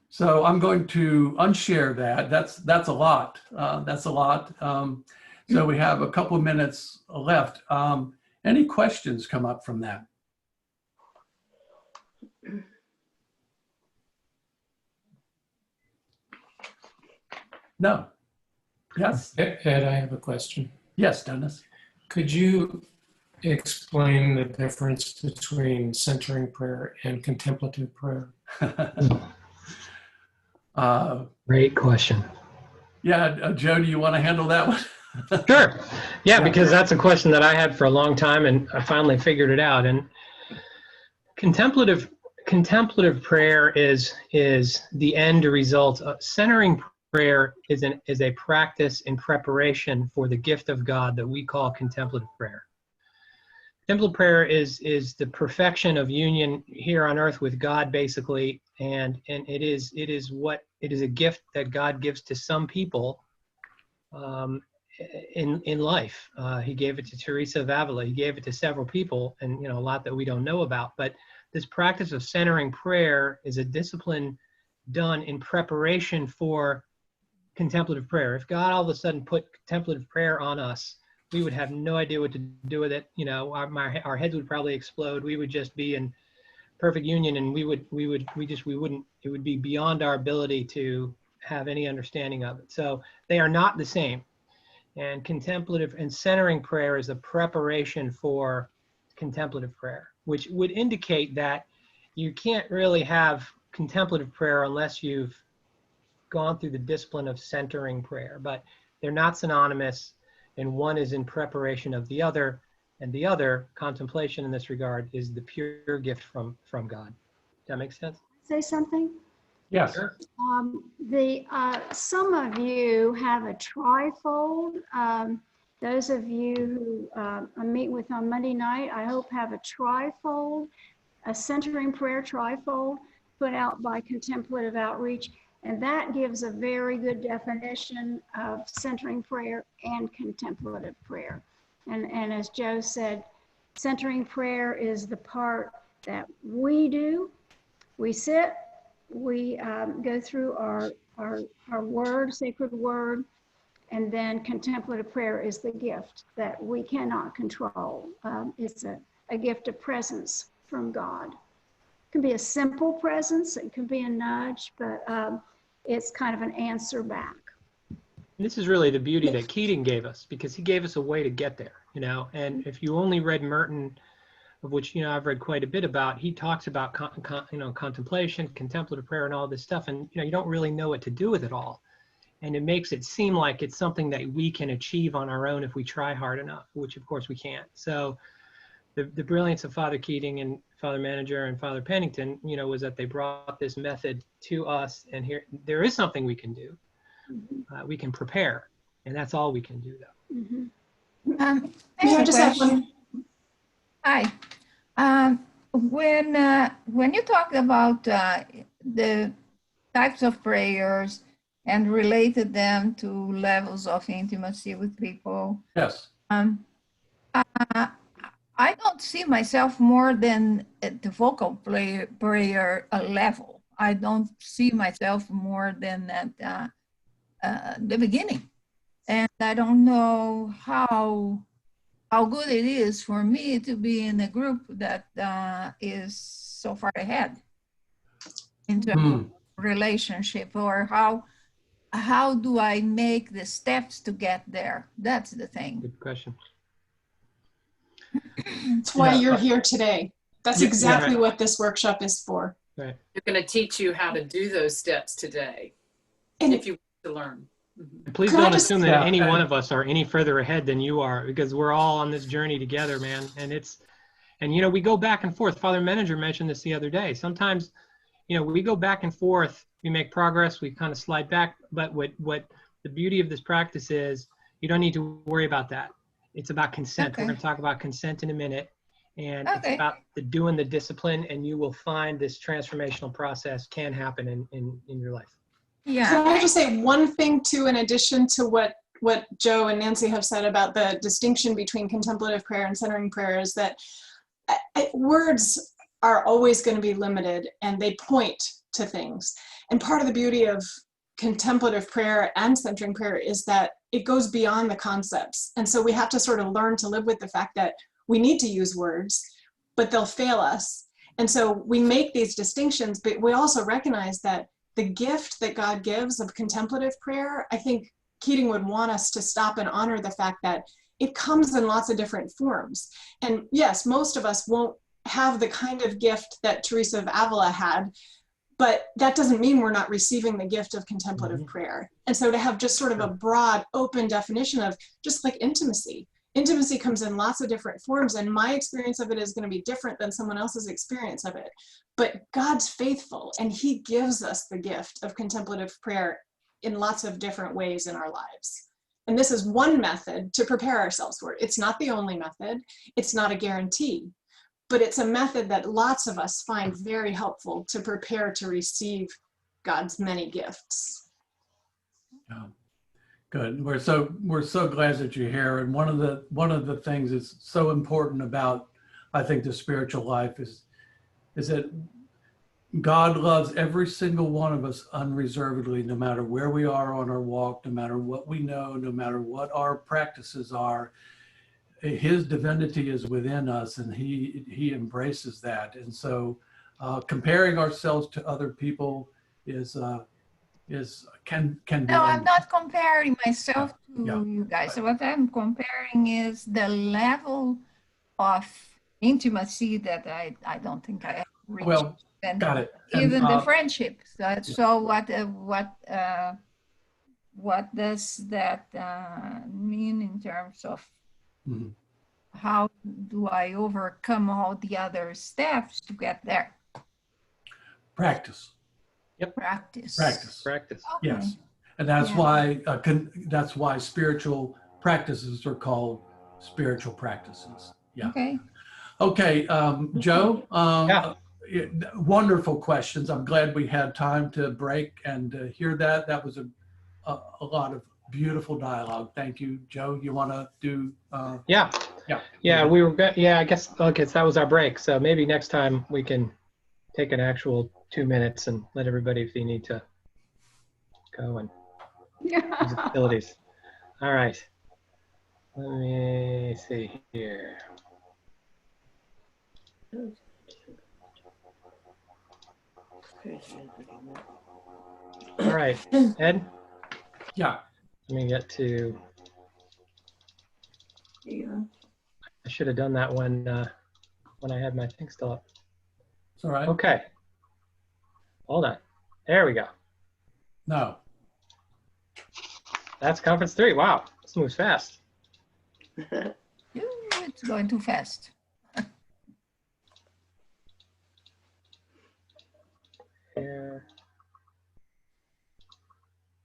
So I'm going to unshare that. That's a lot. That's a lot. So we have a couple of minutes left. Any questions come up from that? No. Yes. Ed, I have a question. Yes, Dennis. Could you explain the difference between centering prayer and contemplative prayer? Great question. Yeah, Joe, do you want to handle that one? Sure. Yeah, Yeah. because that's a question that I had for a long time, and I finally figured it out. And contemplative prayer is the end result. Centering prayer is a practice in preparation for the gift of God that we call contemplative prayer. Contemplative prayer is the perfection of union here on earth with God, basically, and it is a gift that God gives to some people in life. He gave it to Teresa of Avila. He gave it to several people, and a lot that we don't know about. But this practice of centering prayer is a discipline done in preparation for contemplative prayer. If God all of a sudden put contemplative prayer on us, we would have no idea what to do with it. Our heads would probably explode. We would just be in perfect union, and we wouldn't. It would be beyond our ability to have any understanding of it. So they are not the same. And contemplative and centering prayer is a preparation for contemplative prayer, which would indicate that you can't really have contemplative prayer unless you've gone through the discipline of centering prayer. But they're not synonymous, and one is in preparation of the other, and the other, contemplation in this regard, is the pure gift from God. Does that make sense? Say something? Yes. Sure. Some of you have a trifold. Those of you who I meet with on Monday night, I hope have a trifold, a centering prayer trifold put out by Contemplative Outreach. And that gives a very good definition of centering prayer and contemplative prayer. And as Joe said, centering prayer is the part that we do. We sit, we go through our word, sacred word, and then contemplative prayer is the gift that we cannot control. It's a gift of presence from God. It can be a simple presence, it can be a nudge, but it's kind of an answer back. This is really the beauty that Keating gave us, because he gave us a way to get there, and if you only read Merton, of which, I've read quite a bit about, he talks about, contemplation, contemplative prayer, and all this stuff. And, you don't really know what to do with it all. And it makes it seem like it's something that we can achieve on our own if we try hard enough, which of course we can't. So the brilliance of Father Keating and Father Manager and Father Pennington, was that they brought this method to us. And here, there is something we can do. We can prepare, and that's all we can do, though. Mm-hmm. I just have one. Hi. When you talk about the types of prayers and related them to levels of intimacy with people, Yes. I don't see myself more than at the vocal prayer level. I don't see myself more than at the beginning. And I don't know how good it is for me to be in a group that is so far ahead in terms of relationship, or how do I make the steps to get there? That's the thing. Good question. That's why you're here today. That's Yeah, exactly what this workshop is for. Right. They're going to teach you how to do those steps today, And if you want to learn. Please Could I don't just- assume that Yeah. any one of us are any further ahead than you are, because we're all on this journey together, man. And we go back and forth. Father Manager mentioned this the other day. Sometimes, we go back and forth, we make progress, we kind of slide back. But what the beauty of this practice is, you don't need to worry about that. It's about consent. Okay. We're going to talk about consent in a minute. And it's Okay. about doing the discipline, and you will find this transformational process can happen in your life. Yeah. Can I just say one thing too, in addition to what Joe and Nancy have said about the distinction between contemplative prayer and centering prayer, is that words are always going to be limited, and they point to things. And part of the beauty of contemplative prayer and centering prayer is that it goes beyond the concepts. And so we have to sort of learn to live with the fact that we need to use words, but they'll fail us. And so we make these distinctions, but we also recognize that the gift that God gives of contemplative prayer, I think Keating would want us to stop and honor the fact that it comes in lots of different forms. And yes, most of us won't have the kind of gift that Teresa of Avila had, but that doesn't mean we're not receiving the gift of contemplative prayer. And so to have just sort of a broad, open definition of just like intimacy. Intimacy comes in lots of different forms, and my experience of it is going to be different than someone else's experience of it. But God's faithful, and he gives us the gift of contemplative prayer in lots of different ways in our lives. And this is one method to prepare ourselves for it. It's not the only method. It's not a guarantee, but it's a method that lots of us find very helpful to prepare to receive God's many gifts. Yeah. Good. We're so glad that you're here. And one of the things that's so important about, I think, the spiritual life is that God loves every single one of us unreservedly, no matter where we are on our walk, no matter what we know, no matter what our practices are. His divinity is within us, and he embraces that. And so comparing ourselves to other people can be. No, I'm not comparing myself to Yeah. you guys. What I'm comparing is the level of intimacy that I don't think I have reached. Well, And got it. And, even the friendship. So what does that mean in terms of mhm. how do I overcome all the other steps to get there? Practice. Practice. Practice. Okay. Yes. And that's Yeah. that's why spiritual practices are called spiritual practices. Yeah. Okay. Okay, Joe, Yeah. wonderful questions. I'm glad we had time to break and hear that. That was a lot of beautiful dialogue. Thank you, Joe. You want to do? Yeah. I guess, okay, so that was our break. So maybe next time we can take an actual 2 minutes and let everybody, if they need to go and use the facilities. All right. Let me see here. All right, Ed, Yeah. let me get to, I should have done that when I had my thing still up. It's all right. Okay. Hold on. There we go. No. That's conference 3. Wow, this moves fast. Ooh, it's going too fast. Here.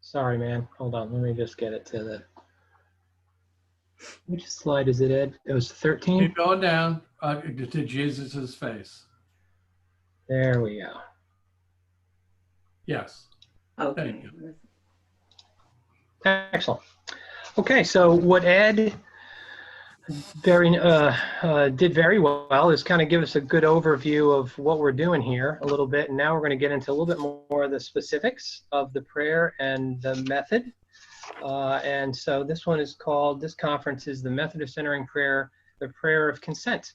Sorry, man. Hold on. Let me just get it to the. Which slide is it, Ed? It was 13? Keep going down to Jesus's face. There we go. Yes. Thank Okay. you. Excellent. Okay, so what Ed did very well is kind of give us a good overview of what we're doing here a little bit. And now we're going to get into a little bit more of the specifics of the prayer and the method. And so this one is called, this conference is the Method of Centering Prayer, the Prayer of Consent.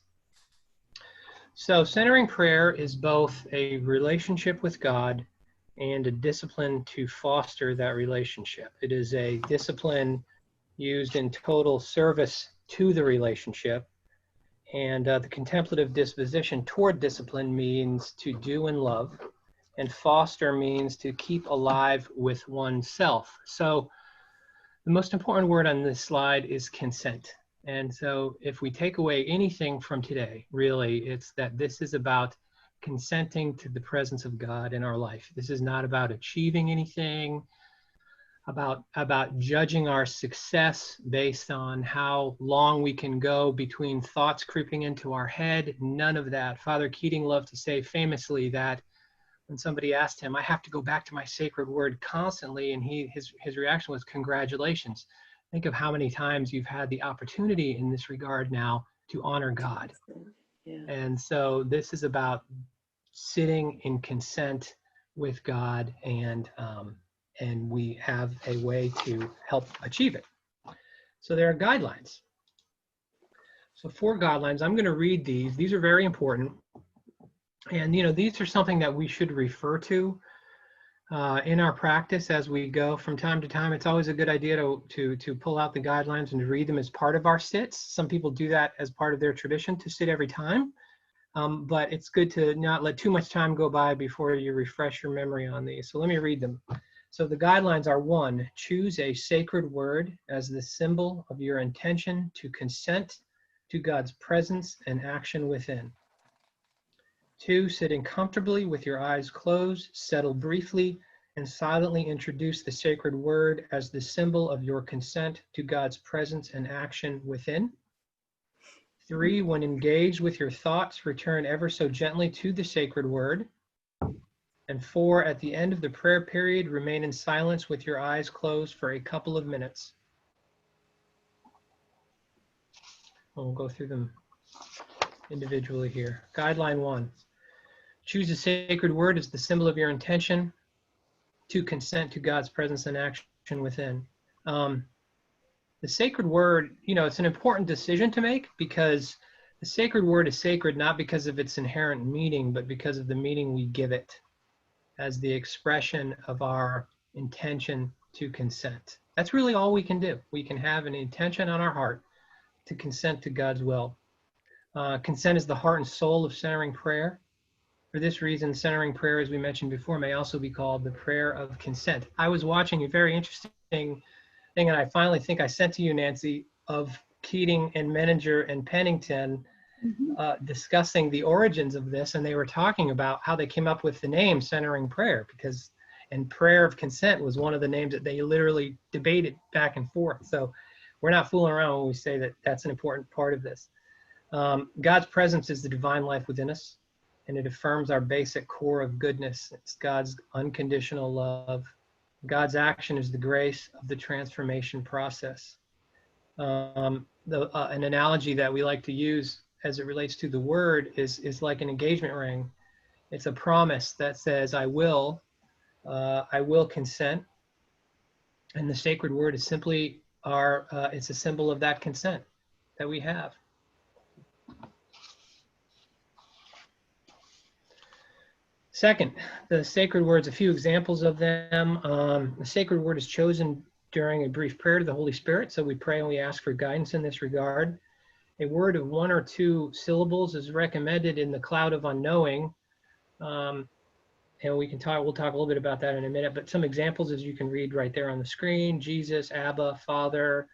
So centering prayer is both a relationship with God and a discipline to foster that relationship. It is a discipline used in total service to the relationship. And the contemplative disposition toward discipline means to do and love, and foster means to keep alive with oneself. So the most important word on this slide is consent. And so if we take away anything from today, really, it's that this is about consenting to the presence of God in our life. This is not about achieving anything, about judging our success based on how long we can go between thoughts creeping into our head. None of that. Father Keating loved to say famously that when somebody asked him, I have to go back to my sacred word constantly, and his reaction was, congratulations. Think of how many times you've had the opportunity in this regard now to honor God. Yeah. And so this is about sitting in consent with God, and we have a way to help achieve it. So there are guidelines. So 4 guidelines. I'm going to read these. These are very important, and these are something that we should refer to in our practice as we go from time to time. It's always a good idea to pull out the guidelines and to read them as part of our sits. Some people do that as part of their tradition to sit every time. But it's good to not let too much time go by before you refresh your memory on these. So let me read them. So the guidelines are: 1, choose a sacred word as the symbol of your intention to consent to God's presence and action within. 2, sitting comfortably with your eyes closed, settle briefly and silently introduce the sacred word as the symbol of your consent to God's presence and action within. 3, when engaged with your thoughts, return ever so gently to the sacred word. And 4, at the end of the prayer period, remain in silence with your eyes closed for a couple of minutes. We'll go through them individually here. Guideline 1, choose a sacred word as the symbol of your intention to consent to God's presence and action within. The sacred word, it's an important decision to make, because the sacred word is sacred not because of its inherent meaning, but because of the meaning we give it as the expression of our intention to consent. That's really all we can do. We can have an intention on our heart to consent to God's will. Consent is the heart and soul of centering prayer. For this reason, centering prayer, as we mentioned before, may also be called the prayer of consent. I was watching a very interesting thing, and I finally think I sent to you, Nancy, of Keating and Menninger and Pennington discussing the origins of this, and they were talking about how they came up with the name centering prayer, and prayer of consent was one of the names that they literally debated back and forth. So we're not fooling around when we say that that's an important part of this. God's presence is the divine life within us, and it affirms our basic core of goodness. It's God's unconditional love. God's action is the grace of the transformation process. An analogy that we like to use as it relates to the word is like an engagement ring. It's a promise that says, I will consent. And the sacred word is simply it's a symbol of that consent that we have. Second, the sacred words, a few examples of them. The sacred word is chosen during a brief prayer to the Holy Spirit, so we pray and we ask for guidance in this regard. A word of 1 or 2 syllables is recommended in the cloud of unknowing, and we'll talk a little bit about that in a minute, but some examples, as you can read right there on the screen: Jesus, Abba, Father,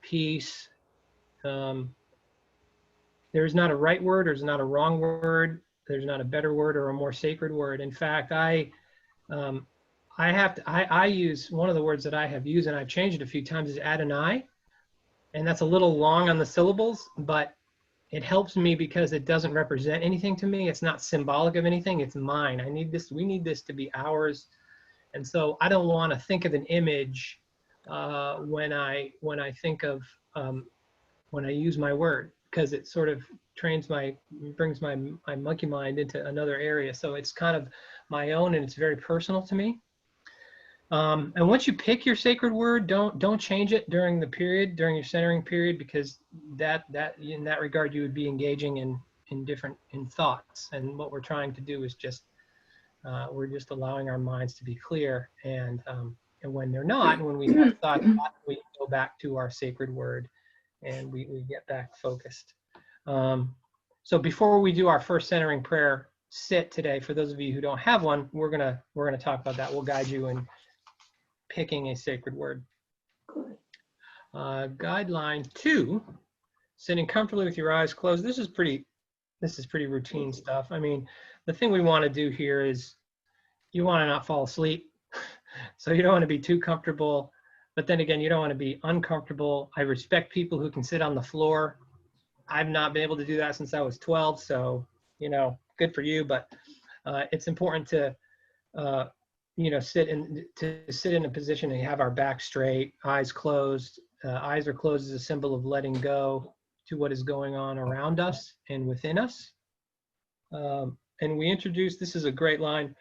peace. There's not a right word, there's not a wrong word. There's not a better word or a more sacred word. In fact, I use one of the words that I have used, and I've changed it a few times, is Adonai. And that's a little long on the syllables, but it helps me because it doesn't represent anything to me. It's not symbolic of anything. It's mine. We need this to be ours. And so I don't want to think of an image when I think of, when I use my word, because it sort of brings my monkey mind into another area. So it's kind of my own, and it's very personal to me. And once you pick your sacred word, don't change it during your centering period, because that in that regard you would be engaging in thoughts. And what we're trying to do is we're just allowing our minds to be clear. And when they're not, when we have thoughts, we go back to our sacred word, and we get back focused. So before we do our first centering prayer sit today, for those of you who don't have one, we're gonna talk about that. We'll guide you in picking a sacred word. Guideline 2, sitting comfortably with your eyes closed. This is pretty routine stuff. I mean, the thing we want to do here is you want to not fall asleep. So you don't want to be too comfortable, but then again, you don't want to be uncomfortable. I respect people who can sit on the floor. I've not been able to do that since I was 12, so good for you. But it's important to sit in a position and have our back straight, eyes closed. Eyes are closed as a symbol of letting go to what is going on around us and within us. And we introduce, this is a great line,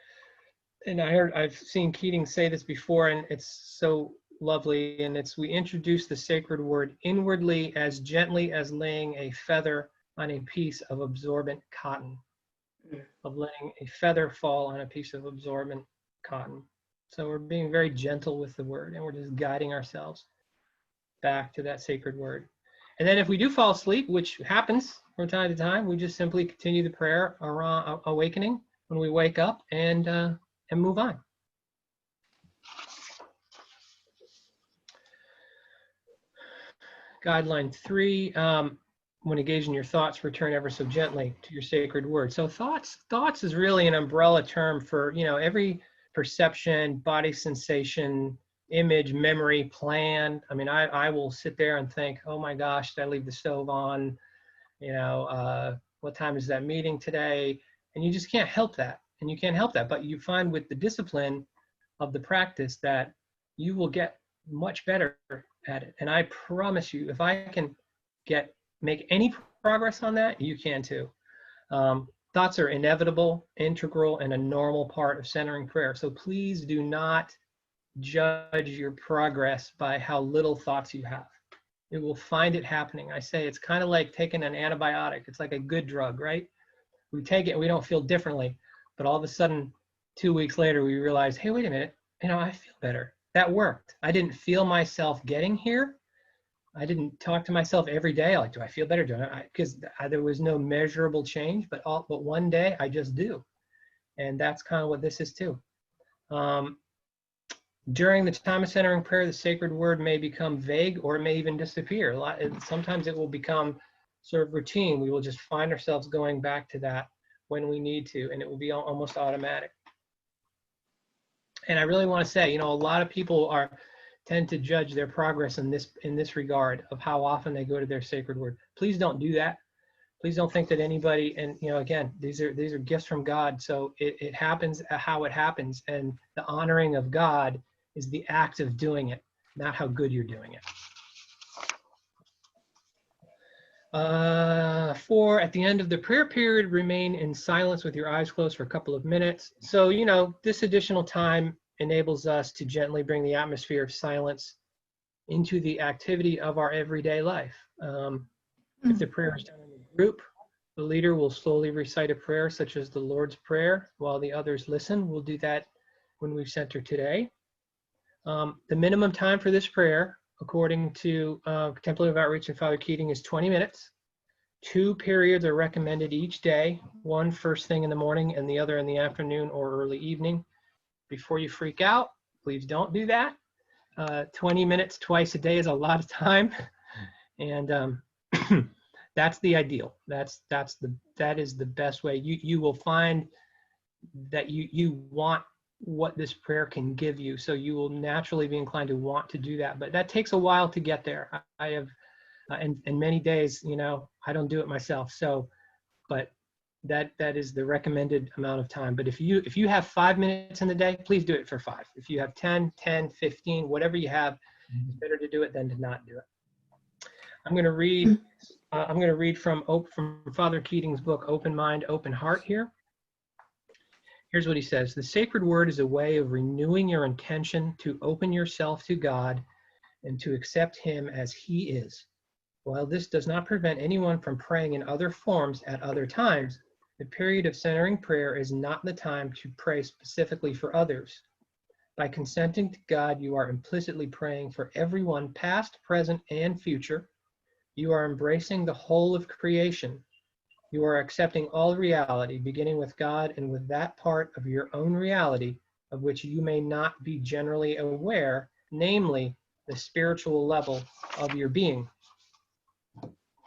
and I've seen Keating say this before, and it's so lovely. And it's, we introduce the sacred word inwardly as gently as laying a feather on a piece of absorbent cotton, of letting a feather fall on a piece of absorbent cotton. So we're being very gentle with the word, and we're just guiding ourselves back to that sacred word. And then if we do fall asleep, which happens from time to time, we just simply continue the prayer around awakening when we wake up, and move on. Guideline 3, when engaged in your thoughts, return ever so gently to your sacred word. So thoughts is really an umbrella term for, you know, every perception, body sensation, image, memory, plan. I mean, I will sit there and think, oh my gosh, did I leave the stove on? You know, what time is that meeting today? And you just can't help that. And you can't help that. But you find with the discipline of the practice that you will get much better at it. And I promise you, if I can make any progress on that, you can too. Thoughts are inevitable, integral, and a normal part of centering prayer. So please do not judge your progress by how little thoughts you have. It will find it happening. I say it's kind of like taking an antibiotic. It's like a good drug, right? We take it and we don't feel differently, but all of a sudden, 2 weeks later, we realize, hey, wait a minute, you know, I feel better. That worked. I didn't feel myself getting here. I didn't talk to myself every day like, do I feel better? Because there was no measurable change, but one day I just do. And that's kind of what this is too. During the time of centering prayer, the sacred word may become vague, or it may even disappear. Sometimes it will become sort of routine. We will just find ourselves going back to that when we need to, and it will be almost automatic. And I really want to say, you know, a lot of people tend to judge their progress in this regard of how often they go to their sacred word. Please don't do that. Please don't think that anybody, and you know, again, these are gifts from God. So it happens how it happens, and the honoring of God is the act of doing it, not how good you're doing it. 4, at the end of the prayer period, remain in silence with your eyes closed for a couple of minutes. So, you know, this additional time enables us to gently bring the atmosphere of silence into the activity of our everyday life. If the prayer is done in a group, the leader will slowly recite a prayer such as the Lord's Prayer while the others listen. We'll do that when we center today. The minimum time for this prayer, according to Contemplative Outreach and Father Keating, is 20 minutes. 2 periods are recommended each day, one first thing in the morning and the other in the afternoon or early evening. Before you freak out, please don't do that. 20 minutes twice a day is a lot of time, and that's the ideal. That is the best way. You will find that you want what this prayer can give you, so you will naturally be inclined to want to do that. But that takes a while to get there. I have, and many days, you know, I don't do it myself. So, but that is the recommended amount of time. But if you have 5 minutes in the day, please do it for 5. If you have 10, 15, whatever you have, it's better to do it than to not do it. I'm going to read from Father Keating's book, Open Mind, Open Heart here. Here's what he says. The sacred word is a way of renewing your intention to open yourself to God and to accept him as he is. While this does not prevent anyone from praying in other forms at other times, the period of centering prayer is not the time to pray specifically for others. By consenting to God, you are implicitly praying for everyone, past, present, and future. You are embracing the whole of creation. You are accepting all reality, beginning with God and with that part of your own reality of which you may not be generally aware, namely the spiritual level of your being.